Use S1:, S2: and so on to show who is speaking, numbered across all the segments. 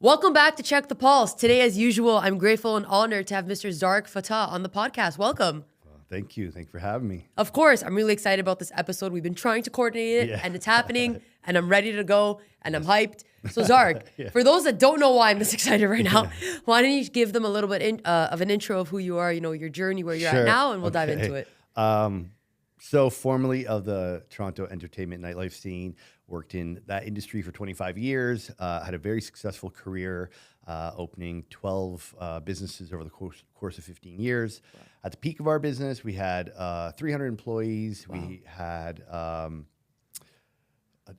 S1: Welcome back to Check the Pulse. Today, as usual, I'm grateful and honored to have Mr. Zarak Fatah on the podcast. Welcome.
S2: Thank you. Thank you for having me.
S1: Of course, I'm really excited about this episode. We've been trying to coordinate it, and it's happening, and I'm ready to go, and I'm hyped. So, Zarak, for those that don't know why I'm this excited right now, why don't you give them a little bit of an intro of who you are, your journey, where you're at now, and we'll dive into it.
S2: So formerly of the Toronto entertainment nightlife scene, worked in that industry for 25 years, had a very successful career, opening 12 businesses over the course of 15 years. Wow. At the peak of our business, we had 300 employees. Wow. We had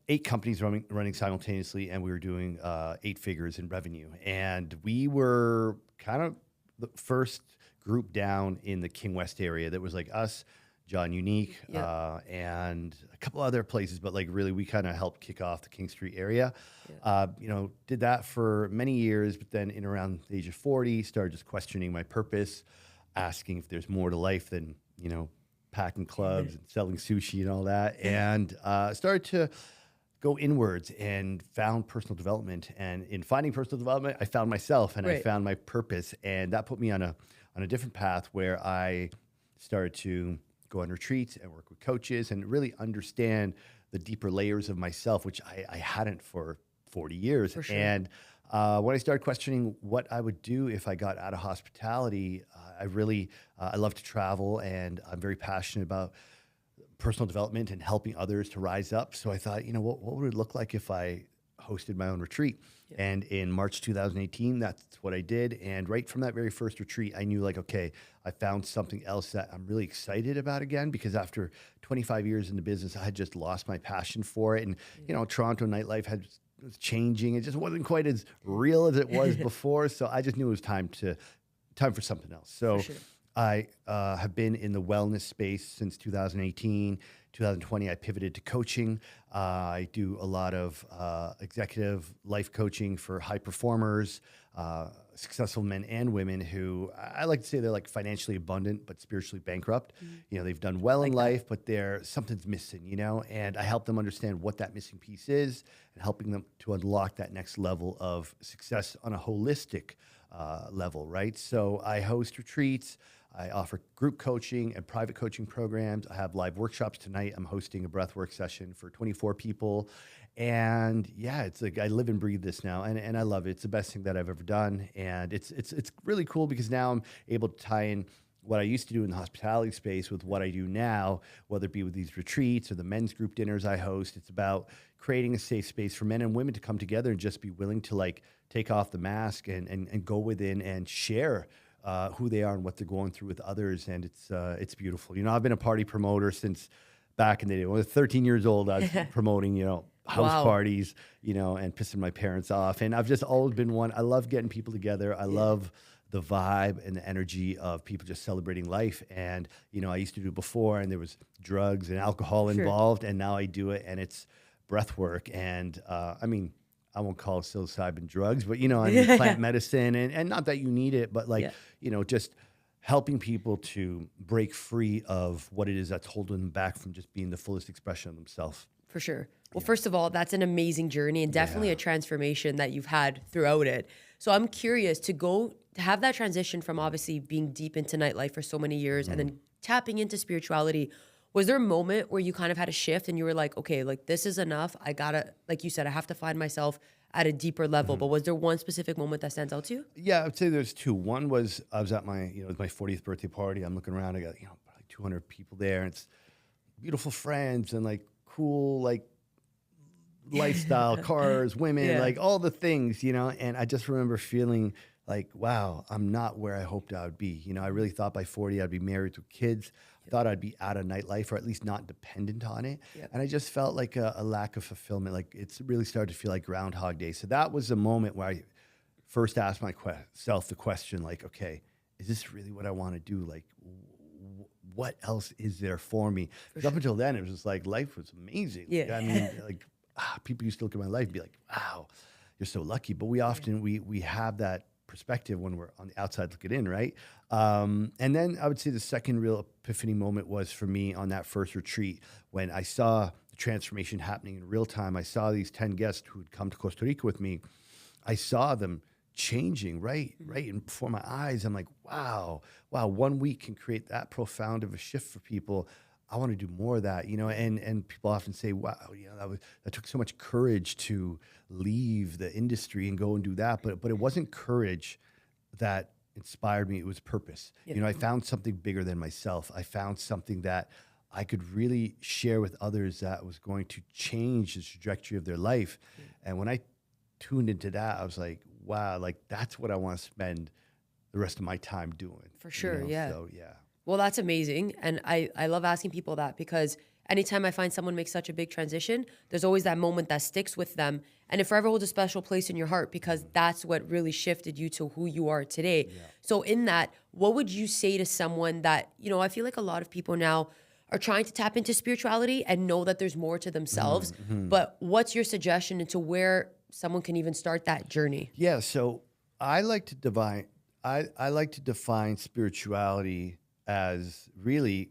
S2: 8 companies running simultaneously, and we were doing 8 figures in revenue. And we were kind of the first group down in the King West area that was like us, John Unique, and a couple other places, but like really we kind of helped kick off the King Street area. Did that for many years, but then in around the age of 40, started just questioning my purpose, asking if there's more to life than, packing clubs and selling sushi and all that. And started to go inwards and found personal development. And in finding personal development, I found myself and I found my purpose. And that put me on a different path where I started to go on retreats and work with coaches and really understand the deeper layers of myself, which I hadn't for 40 years. For sure. And when I started questioning what I would do if I got out of hospitality, I love to travel, and I'm very passionate about personal development and helping others to rise up. So I thought, what would it look like if I hosted my own retreat? Yeah. And in March 2018, that's what I did. And right from that very first retreat, I knew okay, I found something else that I'm really excited about again, because after 25 years in the business, I had just lost my passion for it. And, Toronto nightlife was changing. It just wasn't quite as real as it was before. So I just knew it was time for something else. So I have been in the wellness space since 2018. 2020, I pivoted to coaching. I do a lot of executive life coaching for high performers, successful men and women who I like to say they're like financially abundant but spiritually bankrupt. Mm-hmm. They've done well in life, but something's missing, and I help them understand what that missing piece is and helping them to unlock that next level of success on a holistic level, right? So I host retreats. I offer group coaching and private coaching programs. I have live workshops tonight. I'm hosting a breathwork session for 24 people. And it's like I live and breathe this now, and I love it. It's the best thing that I've ever done. And it's really cool because now I'm able to tie in what I used to do in the hospitality space with what I do now, whether it be with these retreats or the men's group dinners I host. It's about creating a safe space for men and women to come together and just be willing to take off the mask and go within and share who they are and what they're going through with others. And it's beautiful. I've been a party promoter since back in the day. When I was 13 years old, I was promoting, house parties, and pissing my parents off. And I've just always been one. I love getting people together. I love the vibe and the energy of people just celebrating life. And, I used to do it before, and there was drugs and alcohol involved, and now I do it, and it's breath work. And I won't call it psilocybin drugs, but plant medicine, and not that you need it, but just helping people to break free of what it is that's holding them back from just being the fullest expression of themselves.
S1: For sure. Well, first of all, that's an amazing journey and definitely a transformation that you've had throughout it. So I'm curious to have that transition from obviously being deep into nightlife for so many years and then tapping into spirituality. Was there a moment where you kind of had a shift and you were like, okay, this is enough. I gotta, like you said, I have to find myself at a deeper level. But was there one specific moment that stands out to you?
S2: Yeah, I would say there's two. One was I was at my, it was my 40th birthday party. I'm looking around. I got, probably 200 people there. And it's beautiful friends and cool, lifestyle, cars, women, all the things, And I just remember feeling wow, I'm not where I hoped I would be. I really thought by 40 I'd be married with kids. I thought I'd be out of nightlife or at least not dependent on it. Yep. And I just felt like a lack of fulfillment. It's really started to feel like Groundhog Day. So that was a moment where I first asked myself the question, okay, is this really what I want to do? What else is there for me? For sure. Up until then, it was just life was amazing.
S1: Yeah.
S2: I mean, people used to look at my life and be like, wow, you're so lucky. But we often, we have that perspective when we're on the outside looking in, right? And then I would say the second real epiphany moment was for me on that first retreat when I saw the transformation happening in real time. I saw these 10 guests who had come to Costa Rica with me, I saw them changing right in before my eyes. I'm like, wow, 1 week can create that profound of a shift for people. I want to do more of that, and people often say, wow, that took so much courage to leave the industry and go and do that. But it wasn't courage that inspired me. It was purpose.
S1: Yeah.
S2: I found something bigger than myself. I found something that I could really share with others that was going to change the trajectory of their life. And when I tuned into that, I was like, wow, like that's what I want to spend the rest of my time doing.
S1: For sure, yeah.
S2: So, yeah.
S1: Well, that's amazing. And I love asking people that, because anytime I find someone makes such a big transition, there's always that moment that sticks with them. And it forever holds a special place in your heart, because that's what really shifted you to who you are today. Yeah. So in that, what would you say to someone that, I feel like a lot of people now are trying to tap into spirituality and know that there's more to themselves. But what's your suggestion into where someone can even start that journey?
S2: Yeah, so I like to define spirituality as really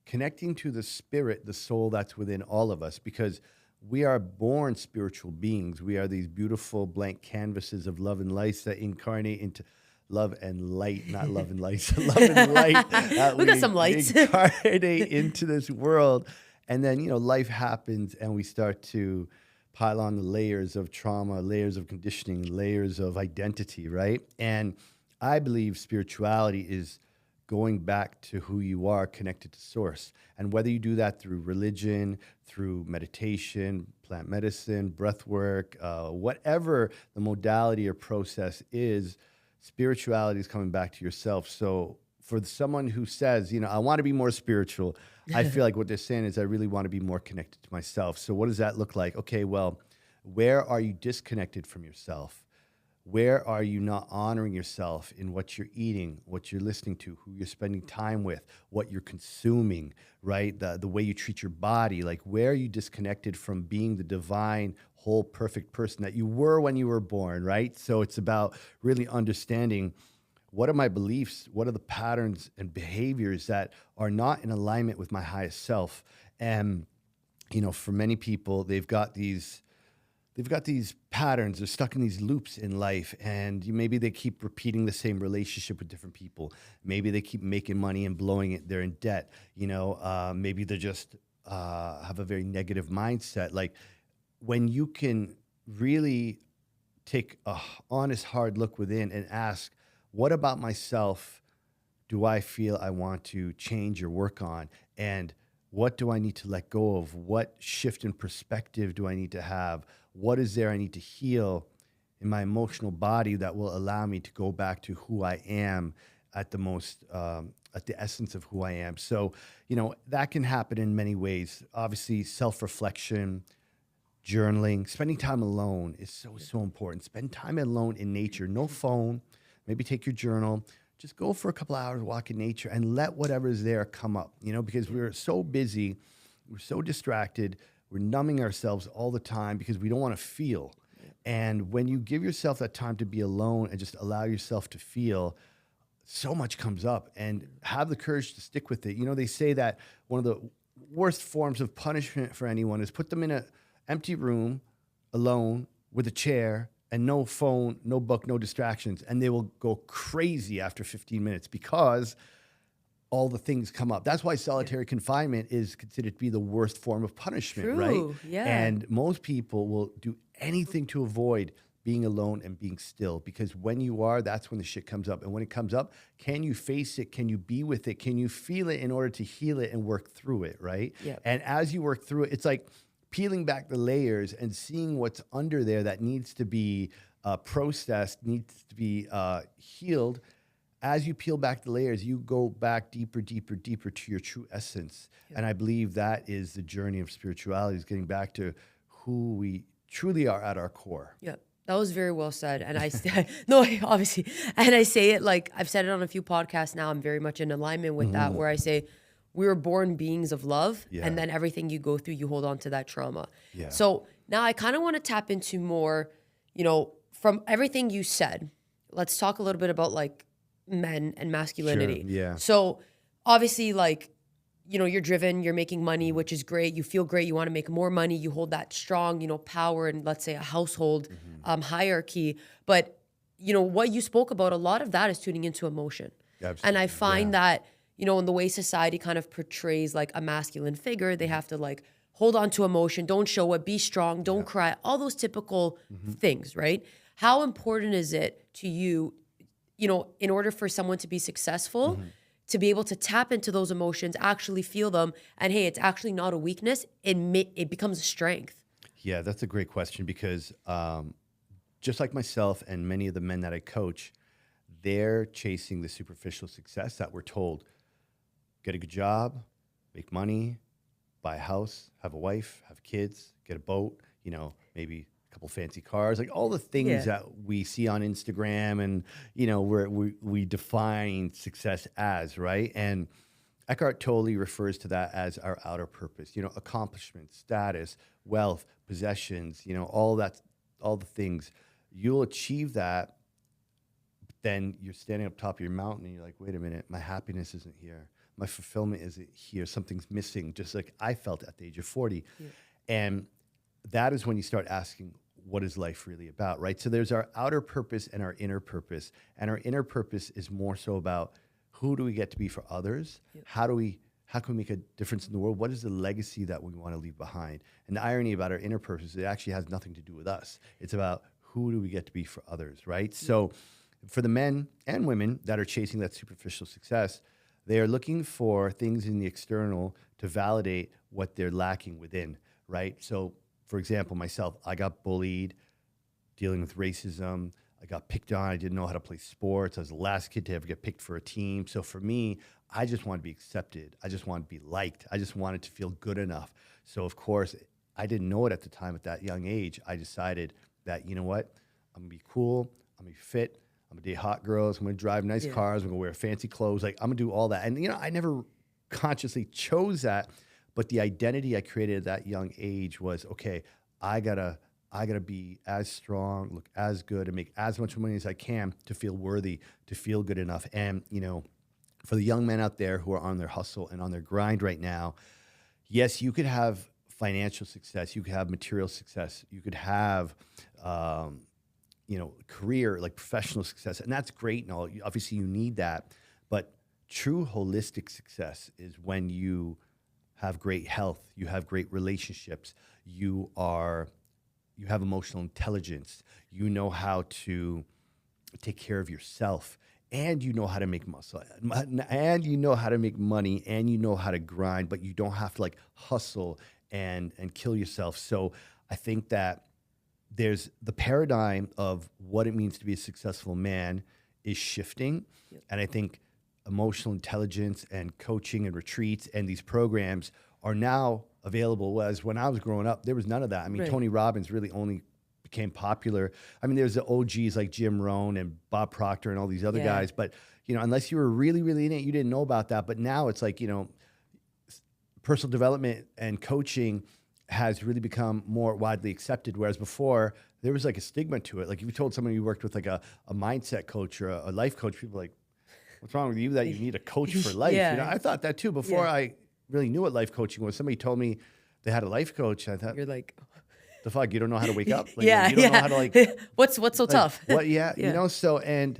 S2: connecting to the spirit, the soul that's within all of us, because we are born spiritual beings. We are these beautiful blank canvases of love and light that incarnate into love and light, not love and light, love and light.
S1: We got some lights.
S2: Incarnate into this world. And then, life happens and we start to pile on the layers of trauma, layers of conditioning, layers of identity, right? And I believe spirituality is going back to who you are, connected to source. And whether you do that through religion, through meditation, plant medicine, breath work, whatever the modality or process is, spirituality is coming back to yourself. So for someone who says, I want to be more spiritual, I feel like what they're saying is I really want to be more connected to myself. So what does that look like? Okay, well, where are you disconnected from yourself? Where are you not honoring yourself in what you're eating, what you're listening to, who you're spending time with, what you're consuming, right? The way you treat your body. Like, where are you disconnected from being the divine, whole, perfect person that you were when you were born, right? So it's about really understanding, what are my beliefs? What are the patterns and behaviors that are not in alignment with my highest self? And, for many people, they've got these patterns. They're stuck in these loops in life, and maybe they keep repeating the same relationship with different people. Maybe they keep making money and blowing it. They're in debt. Maybe they just have a very negative mindset. Like, when you can really take a honest, hard look within and ask, what about myself do I feel I want to change or work on? And what do I need to let go of? What shift in perspective do I need to have? What is there I need to heal in my emotional body that will allow me to go back to who I am at the most, at the essence of who I am? So, that can happen in many ways. Obviously, self-reflection, journaling, spending time alone is so important. Spend time alone in nature, no phone. Maybe take your journal, just go for a couple hours, walk in nature, and let whatever is there come up, because we're so busy, we're so distracted, we're numbing ourselves all the time because we don't want to feel. And when you give yourself that time to be alone and just allow yourself to feel, so much comes up, and have the courage to stick with it. They say that one of the worst forms of punishment for anyone is put them in an empty room alone with a chair and no phone, no book, no distractions. And they will go crazy after 15 minutes because all the things come up. That's why solitary confinement is considered to be the worst form of punishment, right?
S1: Yeah.
S2: And most people will do anything to avoid being alone and being still, because when you are, that's when the shit comes up. And when it comes up, can you face it? Can you be with it? Can you feel it in order to heal it and work through it, right?
S1: Yep.
S2: And as you work through it, it's like peeling back the layers and seeing what's under there that needs to be processed, needs to be healed. As you peel back the layers, you go back deeper, deeper, deeper to your true essence. Yep. And I believe that is the journey of spirituality, is getting back to who we truly are at our core.
S1: Yep. That was very well said. And no, obviously, and I say it like I've said it on a few podcasts now. I'm very much in alignment with that, where I say, we were born beings of love, and then everything you go through, you hold on to that trauma. Yeah. So now I kind of want to tap into more, from everything you said, let's talk a little bit about like men and masculinity.
S2: Sure, yeah.
S1: So obviously, like, you're driven, you're making money, which is great. You feel great. You want to make more money. You hold that strong, power in, let's say, a household hierarchy. But, what you spoke about, a lot of that is tuning into emotion.
S2: Absolutely.
S1: And I find that, in the way society kind of portrays like a masculine figure, they have to like hold on to emotion, don't show it, be strong, don't cry, all those typical things, right? How important is it to you, in order for someone to be successful, to be able to tap into those emotions, actually feel them, and hey, it's actually not a weakness, it becomes a strength?
S2: Yeah, that's a great question because just like myself and many of the men that I coach, they're chasing the superficial success that we're told: get a good job, make money, buy a house, have a wife, have kids, get a boat, maybe a couple fancy cars, like all the things that we see on Instagram and, where we define success as, right? And Eckhart Tolle refers to that as our outer purpose, accomplishment, status, wealth, possessions, all the things. You'll achieve that, but then you're standing up top of your mountain and you're like, wait a minute, my happiness isn't here. My fulfillment isn't here. Something's missing, just like I felt at the age of 40. Yeah. And that is when you start asking, what is life really about, right? So there's our outer purpose and our inner purpose. And our inner purpose is more so about who do we get to be for others? Yeah. How can we make a difference in the world? What is the legacy that we want to leave behind? And the irony about our inner purpose, it actually has nothing to do with us. It's about who do we get to be for others, right? Yeah. So for the men and women that are chasing that superficial success, they are looking for things in the external to validate what they're lacking within, right? So, for example, myself, I got bullied, dealing with racism. I got picked on. I didn't know how to play sports. I was the last kid to ever get picked for a team. So for me, I just wanted to be accepted. I just wanted to be liked. I just wanted to feel good enough. So, of course, I didn't know it at the time at that young age. I decided that, you know what? I'm going to be cool. I'm going to be fit. I'm gonna date hot girls. I'm gonna drive nice cars. I'm gonna wear fancy clothes. Like, I'm gonna do all that. And I never consciously chose that, but the identity I created at that young age was, okay, I gotta be as strong, look as good, and make as much money as I can to feel worthy, to feel good enough. And for the young men out there who are on their hustle and on their grind right now, yes, you could have financial success, you could have material success, you could have career, like professional success. And that's great and all. Obviously, you need that. But true holistic success is when you have great health, you have great relationships, you have emotional intelligence, you know how to take care of yourself, and you know how to make muscle, and you know how to make money, and you know how to grind, but you don't have to like hustle and kill yourself. So I think that there's the paradigm of what it means to be a successful man is shifting. Yep. And I think emotional intelligence and coaching and retreats and these programs are now available. Whereas when I was growing up, there was none of that. I mean, right. Tony Robbins really only became popular. I mean, there's the OGs like Jim Rohn and Bob Proctor and all these other guys. But, unless you were really, really in it, you didn't know about that. But now it's like, personal development and coaching has really become more widely accepted, whereas before there was like a stigma to it. Like if you told someone you worked with like a mindset coach or a life coach, people were like, what's wrong with you that you need a coach for life? I thought that too before I really knew what life coaching was. Somebody told me they had a life coach. I thought,
S1: you're like,
S2: the fuck, you don't know how to wake up? Like,
S1: you
S2: don't know how to like,
S1: what's so tough?
S2: What? Yeah. So, and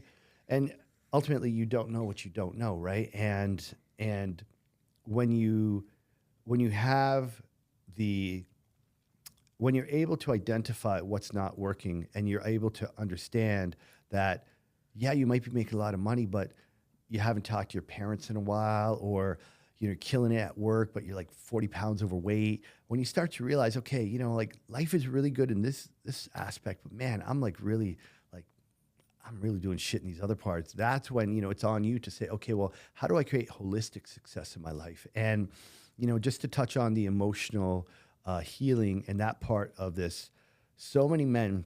S2: ultimately you don't know what you don't know. Right. And when you have when you're able to identify what's not working and you're able to understand that, you might be making a lot of money, but you haven't talked to your parents in a while, or you're killing it at work, but you're like 40 pounds overweight. When you start to realize, okay, like life is really good in this aspect, but man, I'm really doing shit in these other parts. That's when, it's on you to say, okay, well, how do I create holistic success in my life? And, just to touch on the emotional healing and that part of this, so many men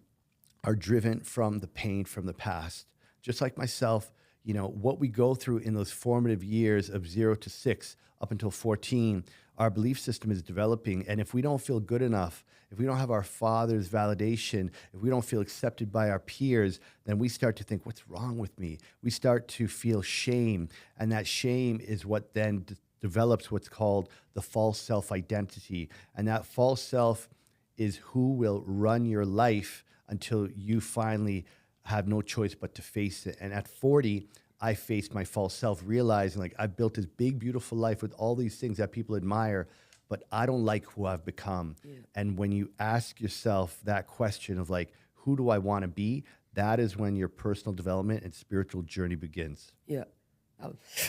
S2: are driven from the pain from the past. Just like myself, what we go through in those formative years of 0 to 6 up until 14, our belief system is developing. And if we don't feel good enough, if we don't have our father's validation, if we don't feel accepted by our peers, then we start to think, what's wrong with me? We start to feel shame. And that shame is what then develops what's called the false self-identity. And that false self is who will run your life until you finally have no choice but to face it. And at 40, I faced my false self, realizing like I've built this big, beautiful life with all these things that people admire, but I don't like who I've become. Yeah. And when you ask yourself that question of like, who do I want to be? That is when your personal development and spiritual journey begins.
S1: Yeah.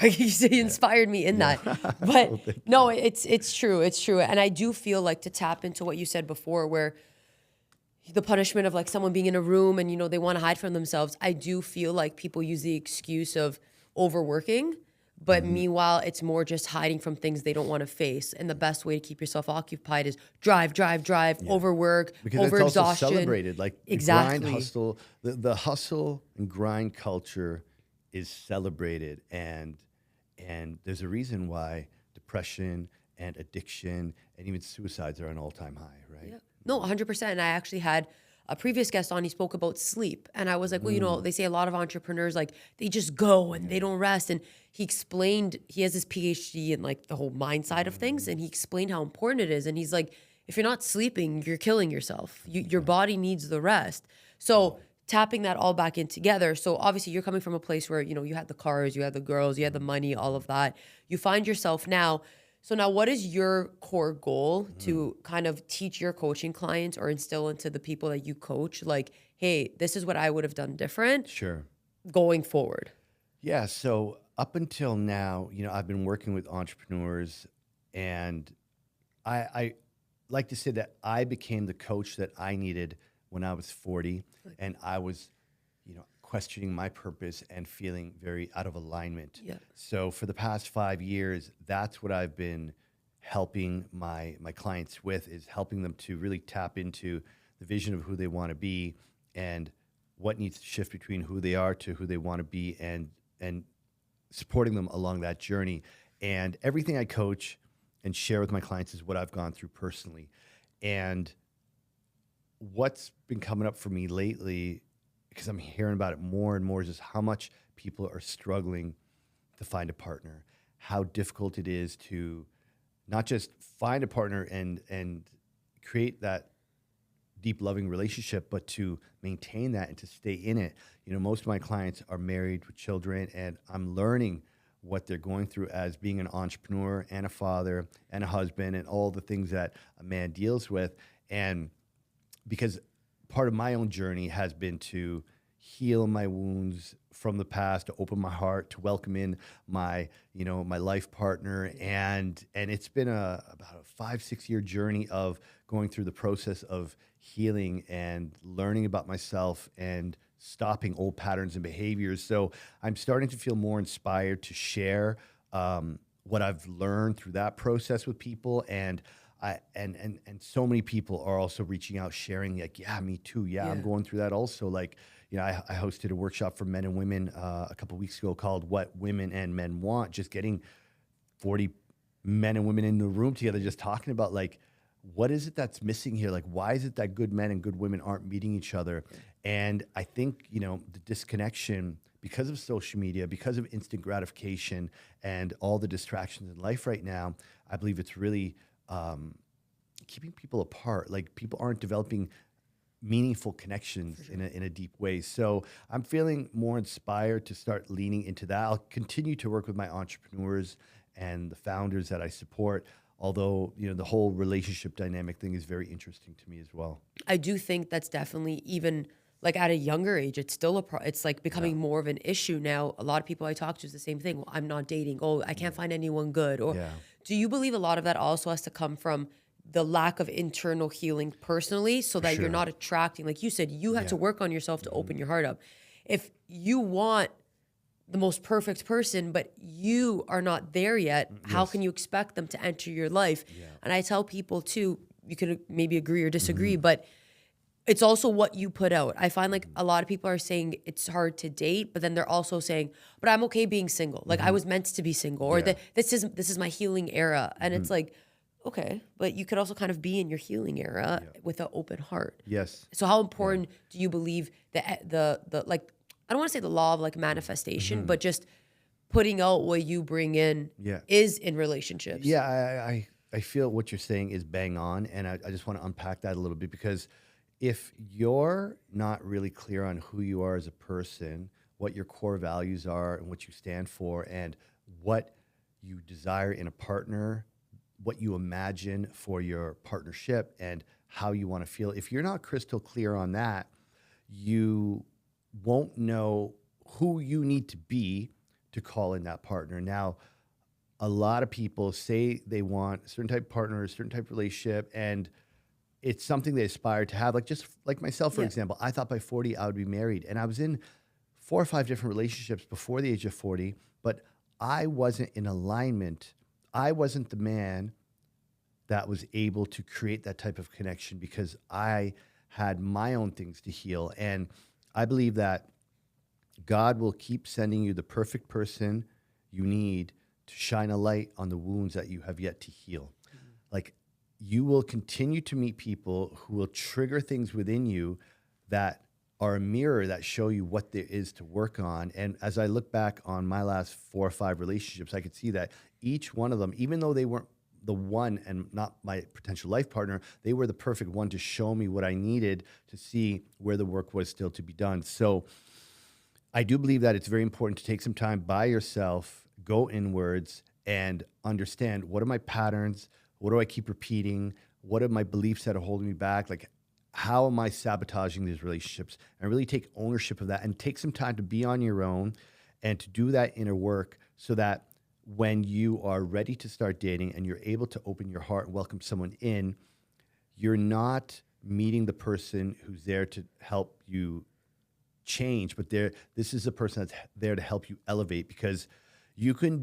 S1: You inspired me in that. But no, it's true. It's true. And I do feel like to tap into what you said before, where the punishment of like someone being in a room and, you know, they want to hide from themselves. I do feel like people use the excuse of overworking, but meanwhile, it's more just hiding from things they don't want to face. And the best way to keep yourself occupied is drive, overwork,
S2: because
S1: overexhaustion.
S2: It's also celebrated. Like
S1: exactly.
S2: The grind hustle, the hustle and grind culture is celebrated. And there's a reason why depression and addiction and even suicides are an all-time high, right?
S1: Yeah. No, 100%. And I actually had a previous guest on, he spoke about sleep. And I was like, well, you know, they say a lot of entrepreneurs, like they just go and they don't rest. And he explained, he has his PhD in like the whole mind side of things. And he explained how important it is. And he's like, if you're not sleeping, you're killing yourself. Your body needs the rest. So tapping that all back in together. So obviously you're coming from a place where, you know, you had the cars, you had the girls, you had the money, all of that. You find yourself now. So now what is your core goal to kind of teach your coaching clients or instill into the people that you coach? Like, hey, this is what I would have done different.
S2: Sure.
S1: Going forward.
S2: Yeah. So up until now, you know, I've been working with entrepreneurs, and I like to say that I became the coach that I needed when I was 40, and I was, you know, questioning my purpose and feeling very out of alignment.
S1: Yeah.
S2: So for the past 5 years, that's what I've been helping my clients with, is helping them to really tap into the vision of who they want to be and what needs to shift between who they are to who they want to be, and supporting them along that journey. And everything I coach and share with my clients is what I've gone through personally. And what's been coming up for me lately, because I'm hearing about it more and more, is just how much people are struggling to find a partner, how difficult it is to not just find a partner and create that deep, loving relationship, but to maintain that and to stay in it. You know, most of my clients are married with children, and I'm learning what they're going through as being an entrepreneur and a father and a husband and all the things that a man deals with. And because part of my own journey has been to heal my wounds from the past, to open my heart, to welcome in my, you know, my life partner. And it's been about a 5-6 year journey of going through the process of healing and learning about myself and stopping old patterns and behaviors. So I'm starting to feel more inspired to share what I've learned through that process with people. And so many people are also reaching out, sharing like, yeah, me too. Yeah, I'm going through that also. Like, you know, I hosted a workshop for men and women a couple of weeks ago called What Women and Men Want, just getting 40 men and women in the room together, just talking about like, what is it that's missing here? Like, why is it that good men and good women aren't meeting each other? And I think, you know, the disconnection because of social media, because of instant gratification and all the distractions in life right now, I believe it's really keeping people apart. Like, people aren't developing meaningful connections in a deep way. So I'm feeling more inspired to start leaning into that. I'll continue to work with my entrepreneurs and the founders that I support. Although, you know, the whole relationship dynamic thing is very interesting to me as well.
S1: I do think that's definitely, even like at a younger age, it's still it's like becoming more of an issue now. A lot of people I talk to is the same thing. Well, I'm not dating. Oh, I can't find anyone good. Or do you believe a lot of that also has to come from the lack of internal healing personally, so that you're not attracting, like you said, you have to work on yourself to open your heart up. If you want the most perfect person, but you are not there yet, how can you expect them to enter your life? And I tell people too, you could maybe agree or disagree, but it's also what you put out. I find like a lot of people are saying it's hard to date, but then they're also saying, but I'm okay being single. Like I was meant to be single, or this is my healing era. And it's like, okay, but you could also kind of be in your healing era with an open heart.
S2: Yes.
S1: So how important do you believe the like, I don't want to say the law of like manifestation, but just putting out what you bring in
S2: Yeah.
S1: is in relationships.
S2: Yeah, I feel what you're saying is bang on, and I just want to unpack that a little bit because if you're not really clear on who you are as a person, what your core values are, and what you stand for, and what you desire in a partner, what you imagine for your partnership, and how you want to feel, if you're not crystal clear on that, you won't know who you need to be to call in that partner. Now, a lot of people say they want a certain type of partner, a certain type of relationship, and it's something they aspire to have. Like just like myself, for
S1: Yeah.
S2: example, I thought by 40 I would be married, and I was in 4 or 5 different relationships before the age of 40, but I wasn't in alignment. I wasn't the man that was able to create that type of connection because I had my own things to heal. And I believe that God will keep sending you the perfect person you need to shine a light on the wounds that you have yet to heal. Like you will continue to meet people who will trigger things within you that are a mirror that show you what there is to work on. And as I look back on my last 4 or 5 relationships, I could see that each one of them, even though they weren't the one and not my potential life partner, they were the perfect one to show me what I needed to see where the work was still to be done. So I do believe that it's very important to take some time by yourself, go inwards, and understand what are my patterns, what do I keep repeating, what are my beliefs that are holding me back, like how am I sabotaging these relationships, and really take ownership of that and take some time to be on your own and to do that inner work so that when you are ready to start dating and you're able to open your heart and welcome someone in, you're not meeting the person who's there to help you change, but this is a person that's there to help you elevate, because you can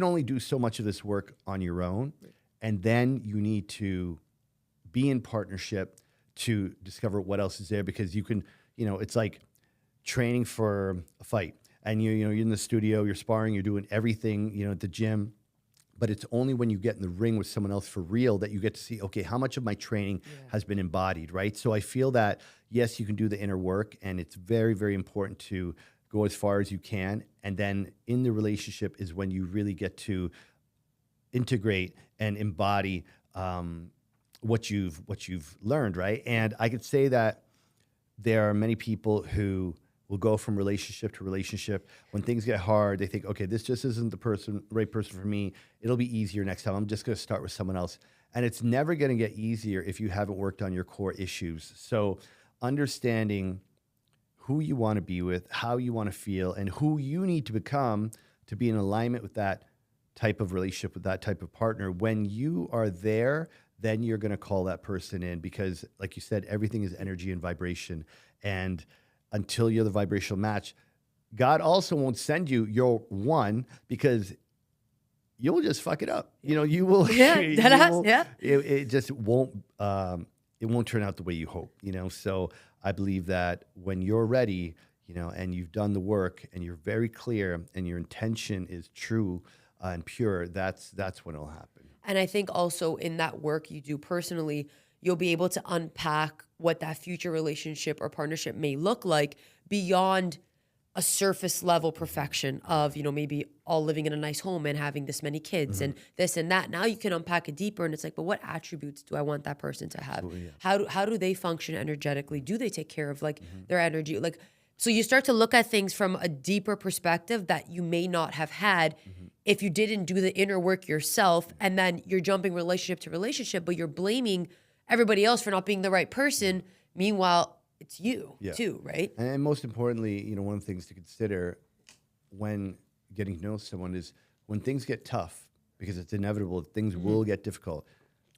S2: only do so much of this work on your own, and then you need to be in partnership to discover what else is there, because you can, it's like training for a fight, and you're in the studio, you're sparring, you're doing everything, at the gym. But it's only when you get in the ring with someone else for real that you get to see, okay, how much of my training has been embodied, right? So I feel that, yes, you can do the inner work, and it's very, very important to go as far as you can. And then in the relationship is when you really get to integrate and embody what you've learned, right? And I could say that there are many people who will go from relationship to relationship. When things get hard, they think, okay, this just isn't the right person for me. It'll be easier next time. I'm just going to start with someone else. And it's never going to get easier if you haven't worked on your core issues. So understanding who you want to be with, how you want to feel, and who you need to become to be in alignment with that type of relationship, with that type of partner. When you are there, then you're going to call that person in, because like you said, everything is energy and vibration. And until you're the vibrational match, God also won't send you your one, because you'll just fuck it up. You will.
S1: Yeah,
S2: It just won't. It won't turn out the way you hope. So I believe that when you're ready, and you've done the work, and you're very clear, and your intention is true and pure, that's when it'll happen.
S1: And I think also in that work you do personally, you'll be able to unpack what that future relationship or partnership may look like beyond a surface level perfection of, maybe all living in a nice home and having this many kids and this and that. Now you can unpack it deeper, and it's like, but what attributes do I want that person to have? Yeah. How do they function energetically? Do they take care of their energy? So you start to look at things from a deeper perspective that you may not have had if you didn't do the inner work yourself, and then you're jumping relationship to relationship, but you're blaming everybody else for not being the right person. Meanwhile, it's you too, right?
S2: And most importantly, one of the things to consider when getting to know someone is when things get tough, because it's inevitable, things will get difficult.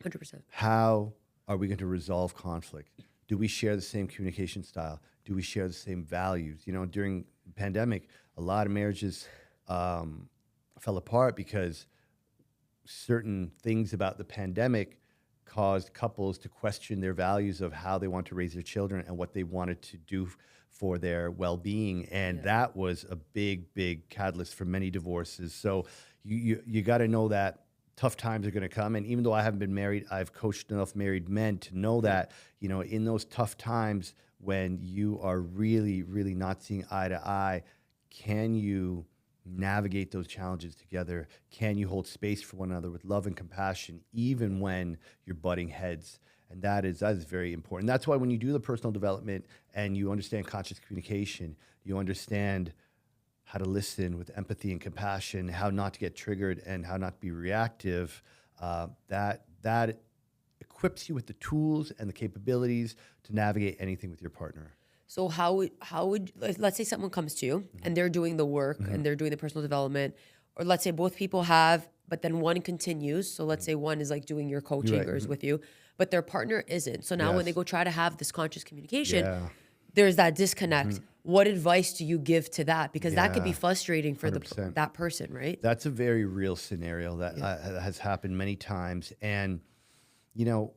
S1: 100%.
S2: How are we going to resolve conflict? Do we share the same communication style? Do we share the same values? During the pandemic, a lot of marriages fell apart because certain things about the pandemic caused couples to question their values of how they want to raise their children and what they wanted to do for their well-being. And that was a big, big catalyst for many divorces. So you got to know that tough times are going to come. And even though I haven't been married, I've coached enough married men to know that, in those tough times when you are really, really not seeing eye to eye, can you navigate those challenges together? Can you hold space for one another with love and compassion, even when you're butting heads? And that is very important. That's why when you do the personal development and you understand conscious communication, you understand how to listen with empathy and compassion, how not to get triggered and how not to be reactive, that equips you with the tools and the capabilities to navigate anything with your partner.
S1: So how would let's say someone comes to you and they're doing the work and they're doing the personal development, or let's say both people have, but then one continues. So let's say one is like doing your coaching
S2: Right.
S1: or is with you, but their partner isn't. So now when they
S2: Yes.
S1: go try to have this conscious communication,
S2: Yeah.
S1: there's that disconnect. What advice do you give to that? Because that could be
S2: Yeah.
S1: frustrating for
S2: 100%.
S1: that person, right?
S2: That's a very real scenario that has happened many times. And, you know,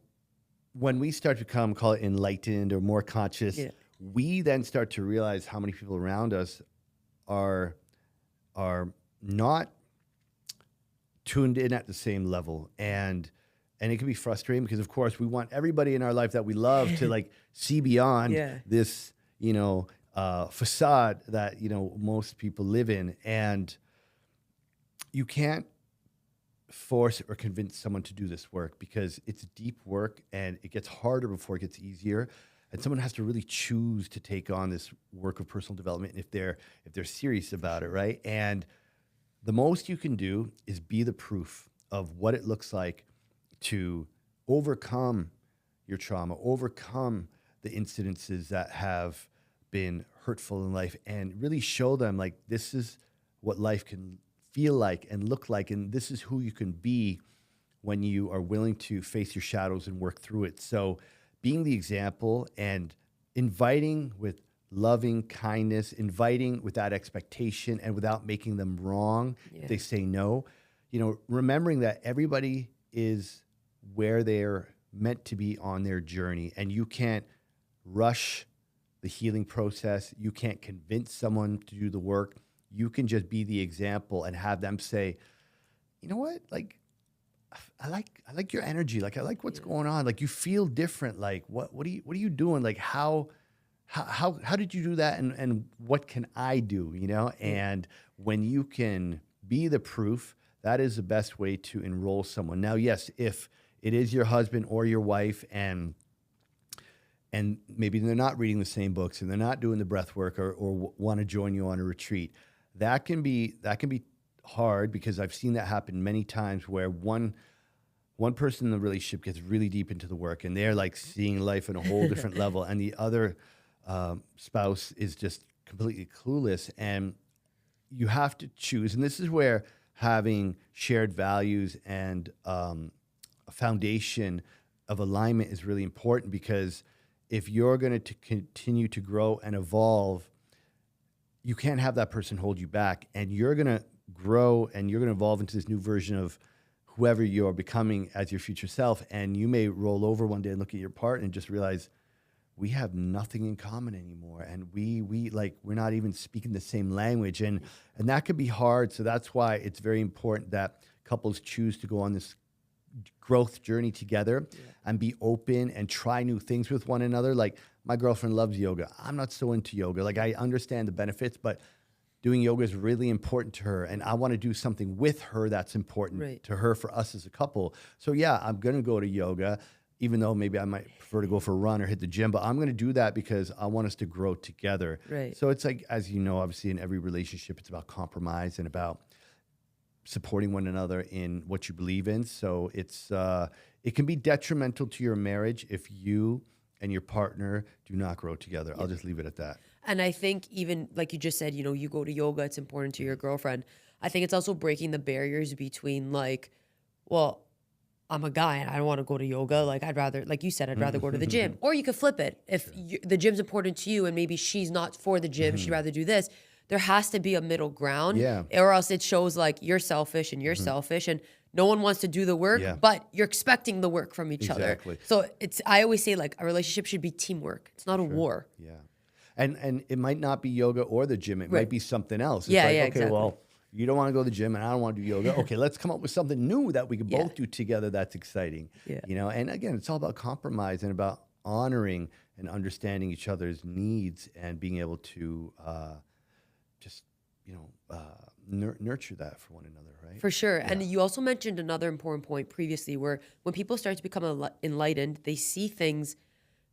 S2: when we start to become, call it enlightened or more conscious,
S1: Yeah.
S2: we then start to realize how many people around us are not tuned in at the same level. And it can be frustrating because, of course, we want everybody in our life that we love to like see beyond
S1: Yeah.
S2: this, facade that, most people live in. And you can't force or convince someone to do this work because it's deep work and it gets harder before it gets easier. And someone has to really choose to take on this work of personal development if they're serious about it, right? And the most you can do is be the proof of what it looks like to overcome your trauma, overcome the incidences that have been hurtful in life, and really show them like this is what life can feel like and look like, and this is who you can be when you are willing to face your shadows and work through it. So being the example and inviting with loving kindness, inviting without expectation and without making them wrong if they say no, remembering that everybody is where they're meant to be on their journey, and you can't rush the healing process. You can't convince someone to do the work. You can just be the example and have them say, you know what, like, I like your energy. Like, I like what's going on. Like, you feel different. Like, what are you doing? Like, how did you do that? And what can I do? And when you can be the proof, that is the best way to enroll someone. Now, yes, if it is your husband or your wife and maybe they're not reading the same books and they're not doing the breath work or want to join you on a retreat, that can be hard, because I've seen that happen many times where one person in the relationship gets really deep into the work and they're like seeing life on a whole different level, and the other spouse is just completely clueless. And you have to choose, and this is where having shared values and a foundation of alignment is really important, because if you're going to continue to grow and evolve, you can't have that person hold you back, and you're going to grow and you're going to evolve into this new version of whoever you're becoming as your future self. And you may roll over one day and look at your partner and just realize we have nothing in common anymore, and we're not even speaking the same language, and that could be hard. So that's why it's very important that couples choose to go on this growth journey together and be open and try new things with one another. Like, my girlfriend loves yoga. I'm not so into yoga. Like, I understand the benefits, but doing yoga is really important to her, and I want to do something with her that's important to her, for us as a couple. So yeah, I'm going to go to yoga, even though maybe I might prefer to go for a run or hit the gym, but I'm going to do that because I want us to grow together.
S1: Right.
S2: So it's like, as you know, obviously in every relationship, it's about compromise and about supporting one another in what you believe in. So it can be detrimental to your marriage if you and your partner do not grow together. I'll just leave it at that.
S1: And I think, even like you just said, you go to yoga, it's important to your girlfriend. I think it's also breaking the barriers between, like, well, I'm a guy and I don't want to go to yoga. Like, I'd rather, like you said, I'd rather go to the gym. Or you could flip it. If the gym's important to you and maybe she's not for the gym, she'd rather do this. There has to be a middle ground.
S2: Yeah.
S1: Or else it shows like you're selfish and you're selfish and no one wants to do the work, but you're expecting the work from each other. So I always say, like, a relationship should be teamwork. It's not a war.
S2: Yeah. And it might not be yoga or the gym. It might be something else. It's
S1: Yeah,
S2: like,
S1: yeah,
S2: okay,
S1: exactly.
S2: well, you don't want to go to the gym and I don't want to do yoga. Okay, let's come up with something new that we can both do together that's exciting.
S1: Yeah.
S2: And again, it's all about compromise and about honoring and understanding each other's needs and being able to nurture that for one another, right?
S1: For sure. And you also mentioned another important point previously where when people start to become enlightened, they see things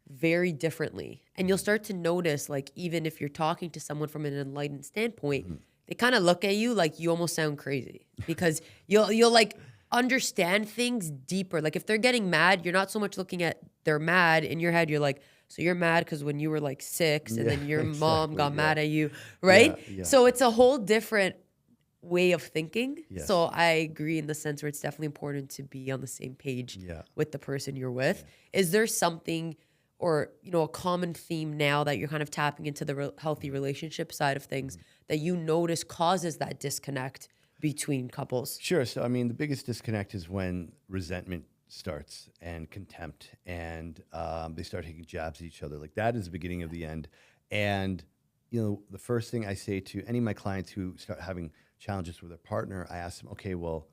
S1: very differently. And you'll start to notice, like, even if you're talking to someone from an enlightened standpoint, they kind of look at you like you almost sound crazy because you'll like understand things deeper. Like if they're getting mad, you're not so much looking at they're mad in your head. You're like, so you're mad because when you were like 6 and then your mom got mad at you, right?
S2: Yeah.
S1: So it's a whole different way of thinking.
S2: Yes.
S1: So I agree in the sense where it's definitely important to be on the same page with the person you're with. Is there something or, a common theme now that you're kind of tapping into the healthy relationship side of things that you notice causes that disconnect between couples?
S2: Sure. So, I mean, the biggest disconnect is when resentment starts and contempt and they start taking jabs at each other. Like that is the beginning of the end. And, the first thing I say to any of my clients who start having challenges with their partner, I ask them, okay, well,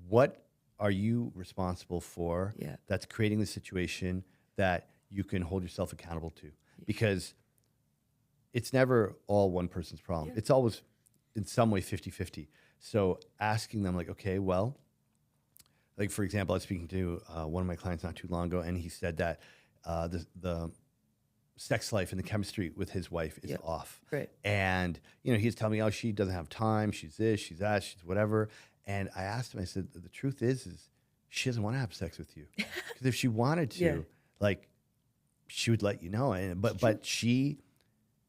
S2: what are you responsible for that's creating the situation that you can hold yourself accountable to? Because it's never all one person's problem. It's always in some way 50-50. So asking them like, okay, well, like for example, I was speaking to one of my clients not too long ago, and he said that the sex life and the chemistry with his wife is off.
S1: Right.
S2: And, he's telling me, oh, she doesn't have time. She's this, she's that, she's whatever. And I asked him, I said, the truth is she doesn't want to have sex with you. Because if she wanted to, like, she would let you know. And but she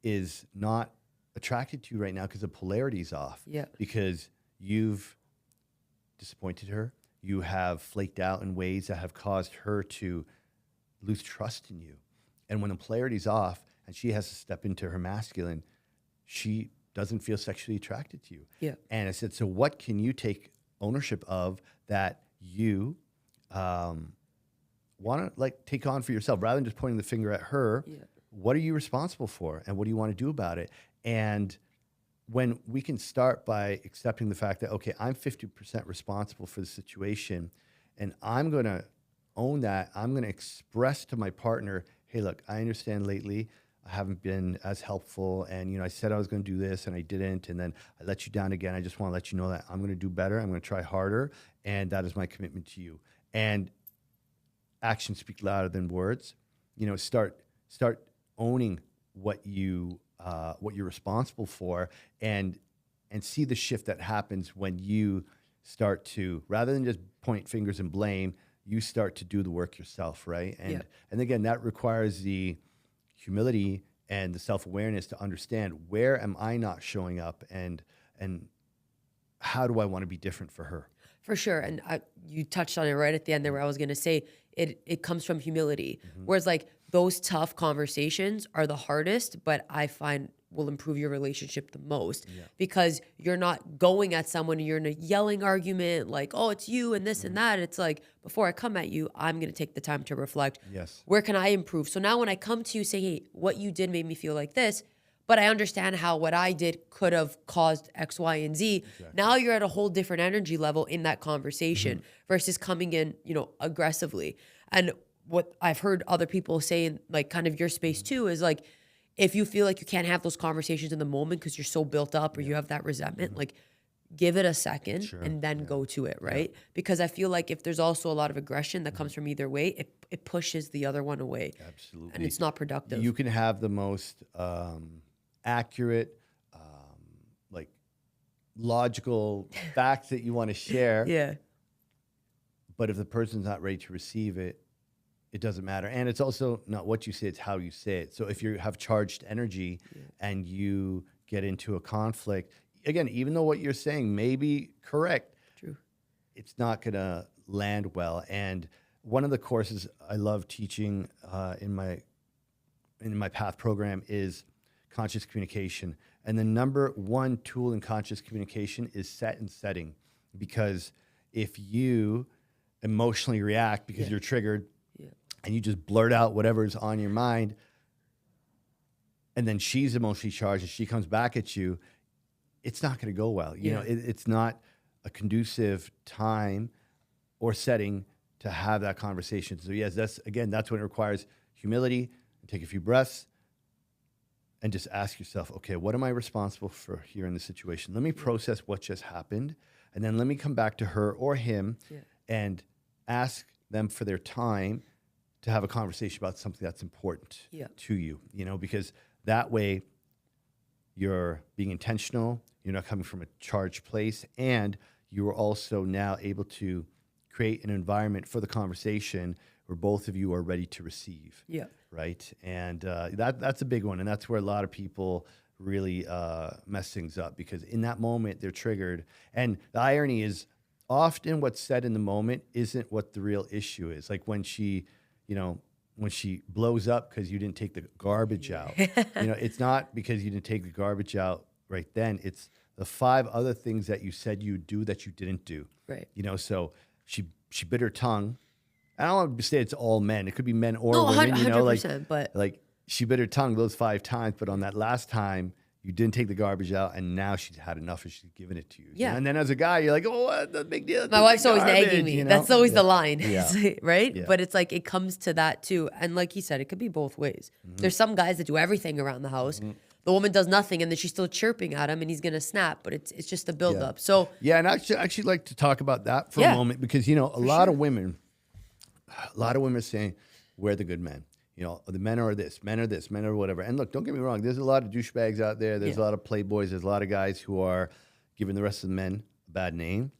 S2: is not attracted to you right now because the polarity's off.
S1: Yeah.
S2: Because you've disappointed her. You have flaked out in ways that have caused her to lose trust in you. And when the polarity's off and she has to step into her masculine, she doesn't feel sexually attracted to you.
S1: Yeah.
S2: And I said, so what can you take ownership of that you want to like take on for yourself rather than just pointing the finger at her? Yeah. What are you responsible for and what do you want to do about it? And when we can start by accepting the fact that, okay, I'm 50% responsible for the situation and I'm going to own that. I'm going to express to my partner, hey, look, I understand lately I haven't been as helpful and, I said I was going to do this and I didn't. And then I let you down again. I just want to let you know that I'm going to do better. I'm going to try harder. And that is my commitment to you. And actions speak louder than words. Start owning what you're responsible for and see the shift that happens when you start to, rather than just point fingers and blame, you start to do the work yourself, right? And again, that requires the humility and the self-awareness to understand where am I not showing up and how do I want to be different for her?
S1: For sure. And you touched on it right at the end there where I was going to say it comes from humility. Whereas like those tough conversations are the hardest, but I find will improve your relationship the most because you're not going at someone and you're in a yelling argument like, oh, it's you and this and that. It's like, before I come at you, I'm going to take the time to reflect.
S2: Yes.
S1: Where can I improve? So now when I come to you, say, hey, what you did made me feel like this, but I understand how what I did could have caused X, Y, and Z. Exactly. Now you're at a whole different energy level in that conversation versus coming in, aggressively. And what I've heard other people say in like kind of your space too is like, if you feel like you can't have those conversations in the moment because you're so built up or you have that resentment, like give it a second and then go to it, right? Because I feel like if there's also a lot of aggression that comes from either way, it pushes the other one away.
S2: Absolutely.
S1: And it's not productive.
S2: You can have the most accurate, like logical facts that you want to share. But if the person's not ready to receive it, it doesn't matter. And it's also not what you say, it's how you say it. So if you have charged energy and you get into a conflict, again, even though what you're saying may be correct, it's not going to land well. And one of the courses I love teaching in my Path program is conscious communication. And the number one tool in conscious communication is set and setting. Because if you emotionally react because you're triggered, and you just blurt out whatever's on your mind, and then she's emotionally charged and she comes back at you, it's not going to go well. It's not a conducive time or setting to have that conversation. So yes, that's when it requires humility, take a few breaths, and just ask yourself, okay, what am I responsible for here in this situation? Let me process what just happened. And then let me come back to her or him and ask them for their time to have a conversation about something that's important to you, because that way you're being intentional, you're not coming from a charged place, and you are also now able to create an environment for the conversation where both of you are ready to receive.
S1: Yeah.
S2: Right. And that's a big one. And that's where a lot of people really mess things up, because in that moment they're triggered. And the irony is often what's said in the moment isn't what the real issue is. Like when she blows up because you didn't take the garbage out, it's not because you didn't take the garbage out right then. It's the 5 other things that you said you'd do that you didn't do.
S1: Right.
S2: So she bit her tongue. I don't want to say it's all men. It could be men or
S1: No,
S2: women,
S1: 100%, but
S2: like she bit her tongue those 5 times, but on that last time you didn't take the garbage out, and now she's had enough and she's giving it to you.
S1: Yeah.
S2: And then as a guy, you're like, oh, what the big deal?
S1: My wife's always nagging me. That's always the line,
S2: Yeah.
S1: right?
S2: Yeah.
S1: But it's like it comes to that too. And like he said, it could be both ways. There's some guys that do everything around the house. The woman does nothing, and then she's still chirping at him, and he's gonna snap. But it's just a buildup. So
S2: yeah, and I actually like to talk about that for a moment, because a lot of women are saying we're the good men. The men are this, men are whatever. And look, don't get me wrong. There's a lot of douchebags out there. There's a lot of playboys. There's a lot of guys who are giving the rest of the men a bad name.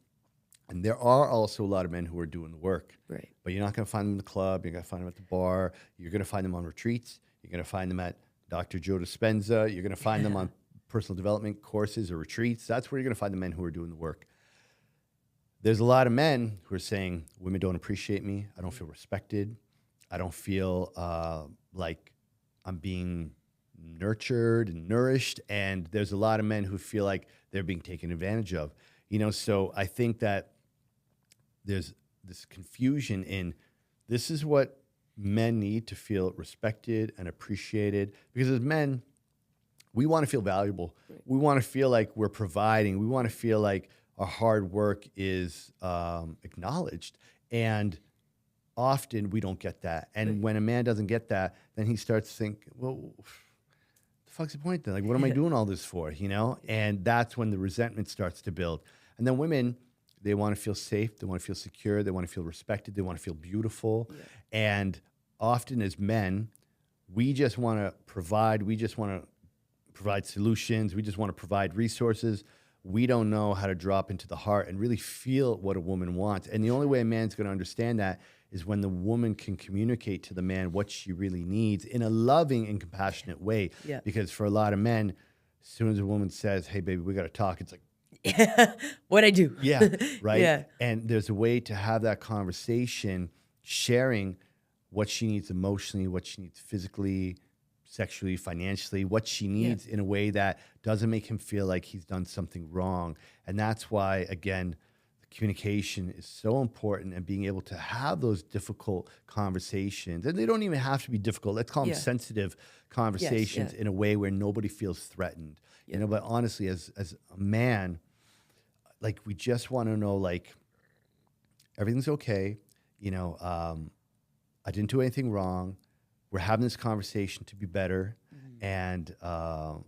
S2: And there are also a lot of men who are doing the work.
S1: Right.
S2: But you're not going to find them in the club. You're going to find them at the bar. You're going to find them on retreats. You're going to find them at Dr. Joe Dispenza. You're going to find them on personal development courses or retreats. That's where you're going to find the men who are doing the work. There's a lot of men who are saying, women don't appreciate me. I don't feel respected. I don't feel like I'm being nurtured and nourished. And there's a lot of men who feel like they're being taken advantage of. So I think that there's this confusion in this is what men need to feel respected and appreciated. Because as men, we want to feel valuable. Right. We want to feel like we're providing. We want to feel like our hard work is acknowledged. And often we don't get that. And when a man doesn't get that, then he starts to think, well, the fuck's the point then? Like, what am I doing all this for, And that's when the resentment starts to build. And then women, they want to feel safe. They want to feel secure. They want to feel respected. They want to feel beautiful. Yeah. And often as men, we just want to provide. We just want to provide solutions. We just want to provide resources. We don't know how to drop into the heart and really feel what a woman wants. And the only way a man's going to understand that is when the woman can communicate to the man what she really needs in a loving and compassionate way. Yeah. Because for a lot of men, as soon as a woman says, hey, baby, we got to talk, it's like,
S1: what'd I do?
S2: Yeah, right?
S1: Yeah.
S2: And there's a way to have that conversation, sharing what she needs emotionally, what she needs physically, sexually, financially, what she needs in a way that doesn't make him feel like he's done something wrong. And that's why, again, communication is so important, and being able to have those difficult conversations. And they don't even have to be difficult. Let's call them sensitive conversations in a way where nobody feels threatened. But honestly, as a man, like, we just want to know, like, everything's okay. I didn't do anything wrong. We're having this conversation to be better. And now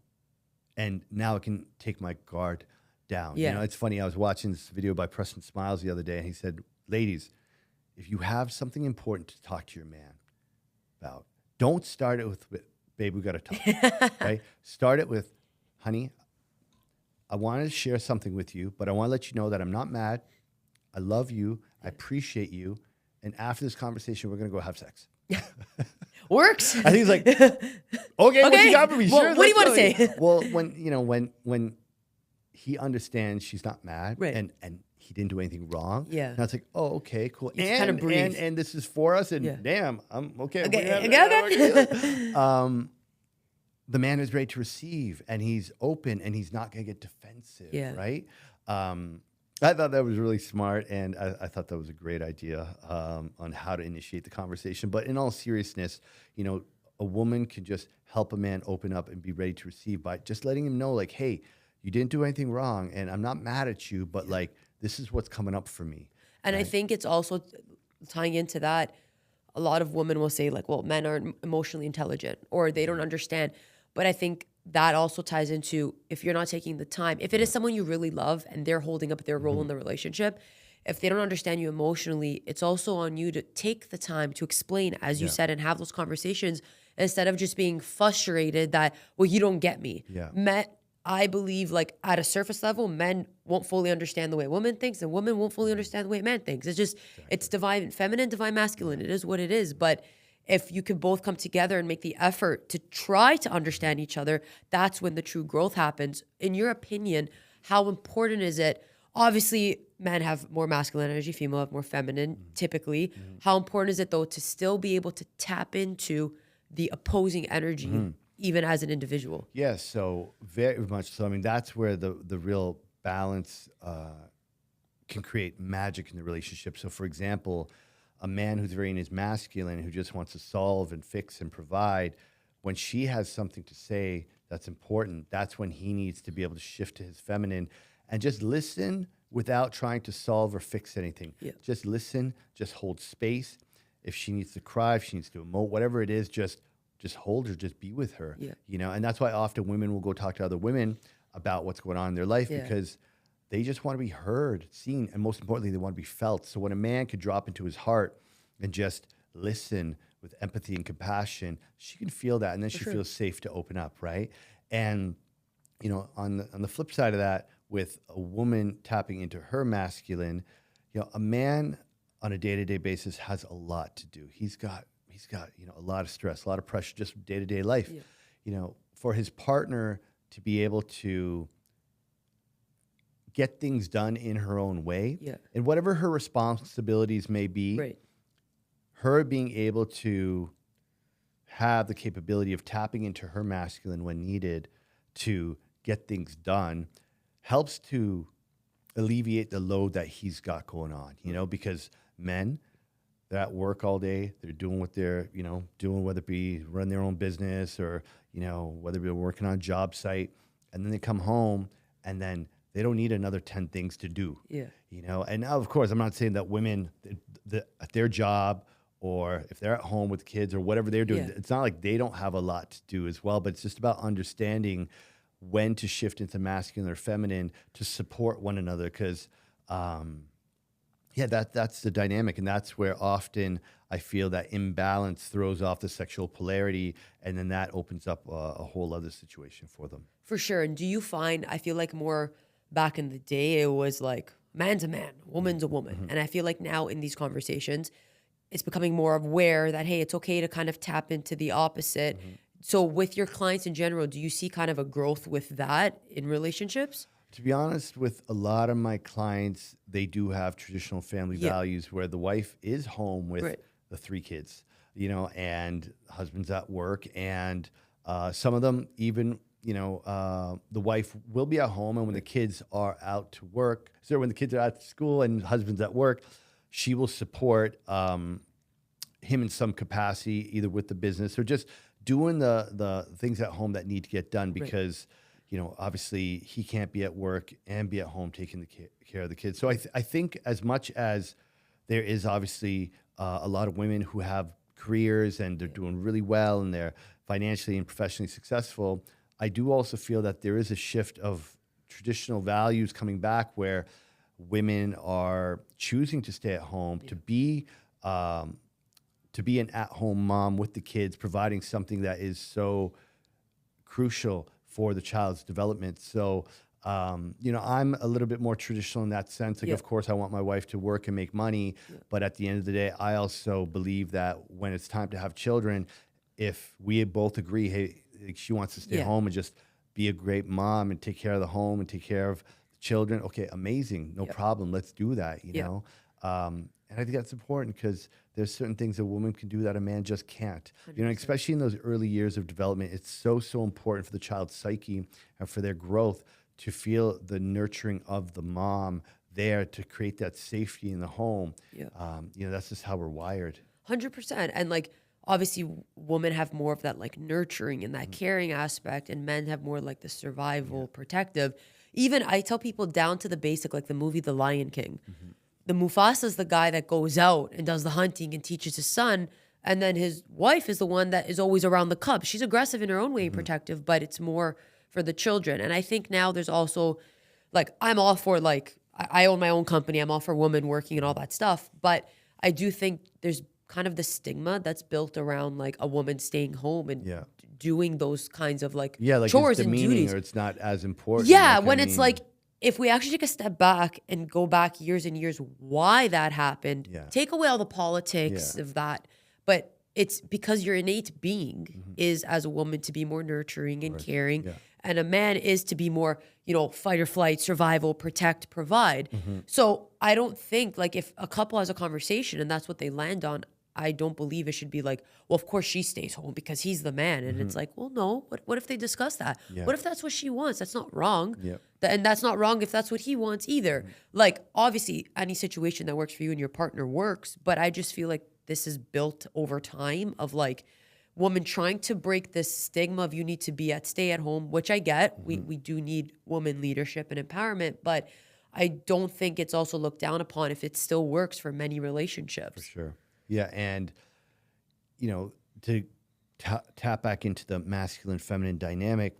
S2: I can take my guard down.
S1: Yeah.
S2: It's funny. I was watching this video by Preston Smiles the other day, and he said, ladies, if you have something important to talk to your man about, don't start it with babe, we got to talk, right? Start it with, honey, I wanted to share something with you, but I want to let you know that I'm not mad. I love you. I appreciate you. And after this conversation, we're going to go have sex.
S1: Works.
S2: I think he's like, okay, what you got for me?
S1: Well,
S2: sure,
S1: what do you want to say?
S2: Well, when he understands she's not mad, right, and he didn't do anything wrong, and I was like, oh, okay, cool.
S1: You kind of breathe.
S2: And this is for us, and damn, I'm okay.
S1: Okay.
S2: The man is ready to receive, and he's open, and he's not going to get defensive, right? I thought that was really smart, and I thought that was a great idea on how to initiate the conversation. But in all seriousness, a woman can just help a man open up and be ready to receive by just letting him know, like, hey, you didn't do anything wrong, and I'm not mad at you, but like, this is what's coming up for me.
S1: And right? I think it's also tying into that. A lot of women will say, like, well, men aren't emotionally intelligent, or they don't understand. But I think that also ties into if you're not taking the time, if it is someone you really love and they're holding up their role in the relationship, if they don't understand you emotionally, it's also on you to take the time to explain, as you said, and have those conversations instead of just being frustrated that, well, you don't get me.
S2: Yeah.
S1: I believe, like, at a surface level, men won't fully understand the way women thinks, and women won't fully understand the way man thinks. It's just, it's divine feminine, divine masculine. It is what it is. But if you can both come together and make the effort to try to understand each other, that's when the true growth happens. In your opinion, how important is it? Obviously, men have more masculine energy, female have more feminine, typically. How important is it, though, to still be able to tap into the opposing energy, even as an individual?
S2: Yes, so very much so. I mean, that's where the real balance can create magic in the relationship. So, for example, a man who's very in his masculine, who just wants to solve and fix and provide, when she has something to say that's important, that's when he needs to be able to shift to his feminine and just listen without trying to solve or fix anything.
S1: Yeah.
S2: Just listen, just hold space. If she needs to cry, if she needs to emote, whatever it is, just hold her, just be with her.
S1: Yeah.
S2: You know, and that's why often women will go talk to other women about what's going on in their life
S1: Yeah.
S2: because they just want to be heard, seen, and most importantly, they want to be felt. So when a man could drop into his heart and just listen with empathy and compassion, she can feel that, and then she feels safe to open up, right? And you know, on the flip side of that, with a woman tapping into her masculine, you know, a man on a day-to-day basis has a lot to do. He's got you know, a lot of stress, a lot of pressure, just day-to-day life.
S1: Yeah.
S2: You know, for his partner to be able to get things done in her own way, and whatever her responsibilities may be,
S1: Right.
S2: her being able to have the capability of tapping into her masculine when needed to get things done helps to alleviate the load that he's got going on, you know, because men, they're at work all day, they're doing what they're, you know, doing, whether it be run their own business or, you know, whether it be working on a job site, and then they come home and then they don't need another 10 things to do.
S1: Yeah.
S2: You know, and now, of course, I'm not saying that women at their job or if they're at home with kids or whatever they're doing, it's not like they don't have a lot to do as well, but it's just about understanding when to shift into masculine or feminine to support one another. Because, that's the dynamic. And that's where often I feel that imbalance throws off the sexual polarity. And then that opens up a whole other situation for them.
S1: For sure. And do you find, I feel like more back in the day, it was like man's a man, woman's a woman. And I feel like now in these conversations, it's becoming more aware that, hey, it's okay to kind of tap into the opposite. So with your clients in general, do you see kind of a growth with that in relationships?
S2: To be honest, with a lot of my clients, they do have traditional family values where the wife is home with the 3 kids, you know, and husband's at work. And some of them even, you know, the wife will be at home, and when the kids are out to work, so when the kids are at school and husband's at work, she will support him in some capacity, either with the business or just doing the things at home that need to get done because, you know, obviously he can't be at work and be at home taking care of the kids. So I think as much as there is obviously a lot of women who have careers and they're doing really well and they're financially and professionally successful, I do also feel that there is a shift of traditional values coming back where women are choosing to stay at home, to be an at-home mom with the kids, providing something that is so crucial for the child's development. So, you know, I'm a little bit more traditional in that sense. Like, of course, I want my wife to work and make money, but at the end of the day, I also believe that when it's time to have children, if we both agree, hey, she wants to stay home and just be a great mom and take care of the home and take care of the children, okay, amazing, no problem, let's do that, you know? And I think that's important because there's certain things a woman can do that a man just can't. 100%. You know, especially in those early years of development, it's so important for the child's psyche and for their growth to feel the nurturing of the mom there to create that safety in the home. You know, that's just how we're wired.
S1: 100%. And like, obviously women have more of that like nurturing and that caring aspect, and men have more like the survival, protective. Even I tell people down to the basic, like the movie The Lion King. The Mufasa's the guy that goes out and does the hunting and teaches his son And then his wife is the one that is always around the cubs. She's aggressive in her own way and protective, but it's more for the children. And I think now there's also like, I'm all for like, I own my own company. I'm all for women working and all that stuff. But I do think there's kind of the stigma that's built around like a woman staying home and
S2: Yeah.
S1: doing those kinds of like
S2: Yeah, like
S1: chores
S2: it's
S1: and
S2: demeaning
S1: duties.
S2: or it's not as important.
S1: Yeah,
S2: Like, I
S1: when it's
S2: mean,
S1: like, if we actually take a step back and go back years and years, why that happened,
S2: Yeah.
S1: take away all the politics
S2: Yeah.
S1: of that. But it's because your innate being is as a woman to be more nurturing and caring.
S2: Yeah.
S1: And a man is to be more, fight or flight, survival, protect, provide. So I don't think like if a couple has a conversation and that's what they land on, I don't believe it should be like, well, of course she stays home because he's the man. And it's like, well, no, what if they discuss that?
S2: Yeah.
S1: What if that's what she wants? That's not wrong.
S2: Yeah.
S1: And that's not wrong if that's what he wants either. Like, obviously, any situation that works for you and your partner works. But I just feel like this is built over time of like women trying to break this stigma of you need to be stay at home, which I get. We do need woman leadership and empowerment. But I don't think it's also looked down upon if it still works for many relationships.
S2: For sure. Yeah. And, to tap back into the masculine feminine dynamic,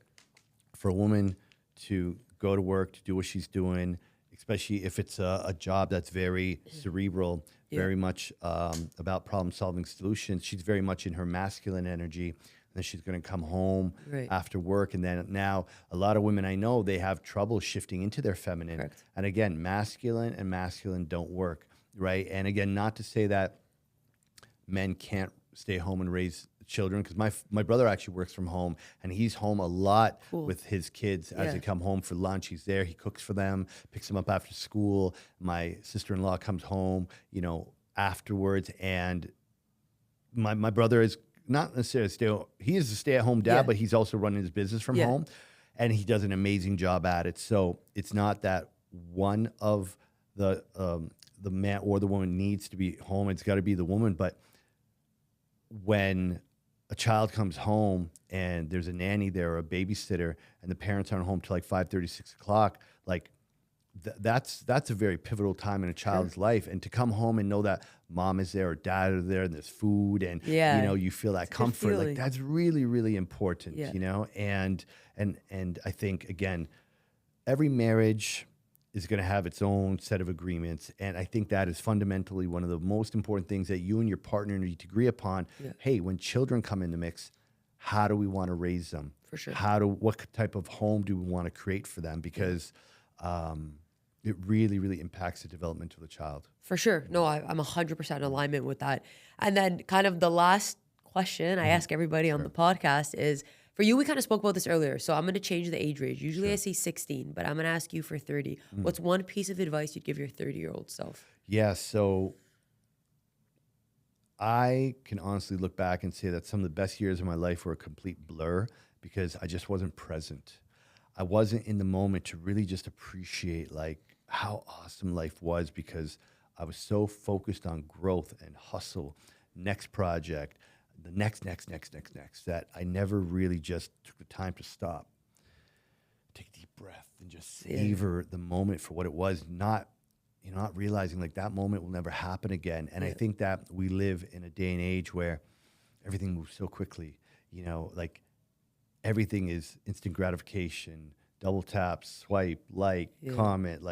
S2: for a woman to go to work, to do what she's doing, especially if it's a job that's very cerebral, very much about problem solving solutions. She's very much in her masculine energy. And then she's going to come home after work. And then now a lot of women I know, they have trouble shifting into their feminine.
S1: Correct.
S2: And again, masculine and masculine don't work, right? And again, not to say that men can't stay home and raise children, because my brother actually works from home and he's home a lot with his kids as they come home for lunch. He's there, he cooks for them, picks them up after school. My sister-in-law comes home, afterwards, and my brother is not necessarily he is a stay-at-home dad, but he's also running his business from home, and he does an amazing job at it. So it's not that one of the man or the woman needs to be home. It's got to be the woman. But when a child comes home and there's a nanny there or a babysitter and the parents aren't home till like 5:30, 6 o'clock, like that's a very pivotal time in a child's life. And to come home and know that mom is there or dad are there and there's food and, you feel that comfort, like that's really, really important, and I think, again, every marriage is going to have its own set of agreements. And I think that is fundamentally one of the most important things that you and your partner need to agree upon. Yeah. Hey, when children come in the mix, how do we want to raise them?
S1: For sure.
S2: What type of home do we want to create for them? Because it really, really impacts the development of the child.
S1: For sure. No, I'm 100% in alignment with that. And then kind of the last question I ask everybody on the podcast is, for you, we kind of spoke about this earlier, so I'm going to change the age range. Usually I say 16, but I'm going to ask you for 30. What's one piece of advice you'd give your 30-year-old self?
S2: Yeah, so I can honestly look back and say that some of the best years of my life were a complete blur because I just wasn't present. I wasn't in the moment to really just appreciate like how awesome life was because I was so focused on growth and hustle, next project, the next, that I never really just took the time to stop, take a deep breath, and just savor the moment for what it was, not realizing like that moment will never happen again. And I think that we live in a day and age where everything moves so quickly, like everything is instant gratification, double tap, swipe, comment,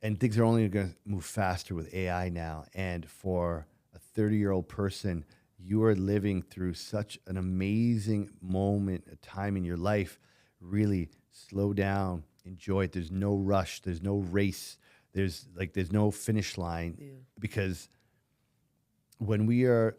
S2: and things are only going to move faster with AI now. And for a 30-year-old person, you are living through such an amazing moment, a time in your life. Really slow down, enjoy it. There's no rush. There's no race. There's no finish line because when we are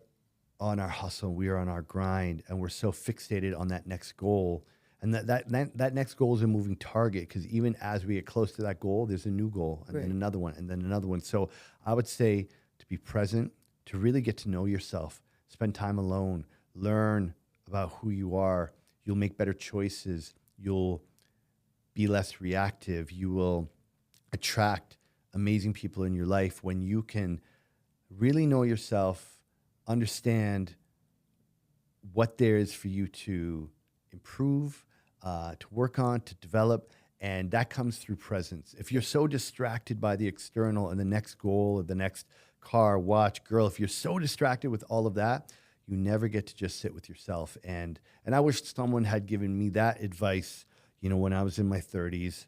S2: on our hustle, we are on our grind, and we're so fixated on that next goal. And that next goal is a moving target because even as we get close to that goal, there's a new goal and then another one and then another one. So I would say to be present, to really get to know yourself. Spend time alone, learn about who you are. You'll make better choices. You'll be less reactive. You will attract amazing people in your life when you can really know yourself, understand what there is for you to improve, to work on, to develop. And that comes through presence. If you're so distracted by the external and the next goal or the next car, watch, girl, if you're so distracted with all of that, you never get to just sit with yourself. And I wish someone had given me that advice, you know, when I was in my 30s,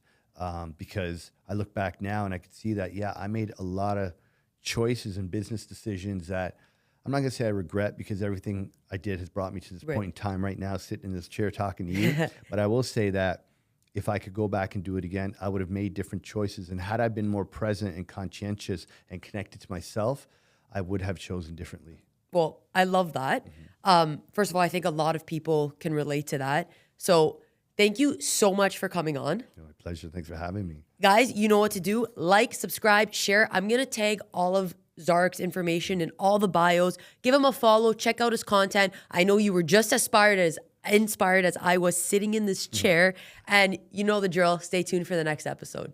S2: because I look back now and I could see that, yeah, I made a lot of choices and business decisions that I'm not going to say I regret, because everything I did has brought me to this point in time right now, sitting in this chair talking to you. But I will say that if I could go back and do it again, I would have made different choices. And had I been more present and conscientious and connected to myself, I would have chosen differently.
S1: Well, I love that. First of all, I think a lot of people can relate to that. So thank you so much for coming on.
S2: My pleasure. Thanks for having me.
S1: Guys, you know what to do. Like, subscribe, share. I'm going to tag all of Zarak's information in all the bios. Give him a follow. Check out his content. I know you were just as inspired as I was sitting in this chair. And you know the drill. Stay tuned for the next episode.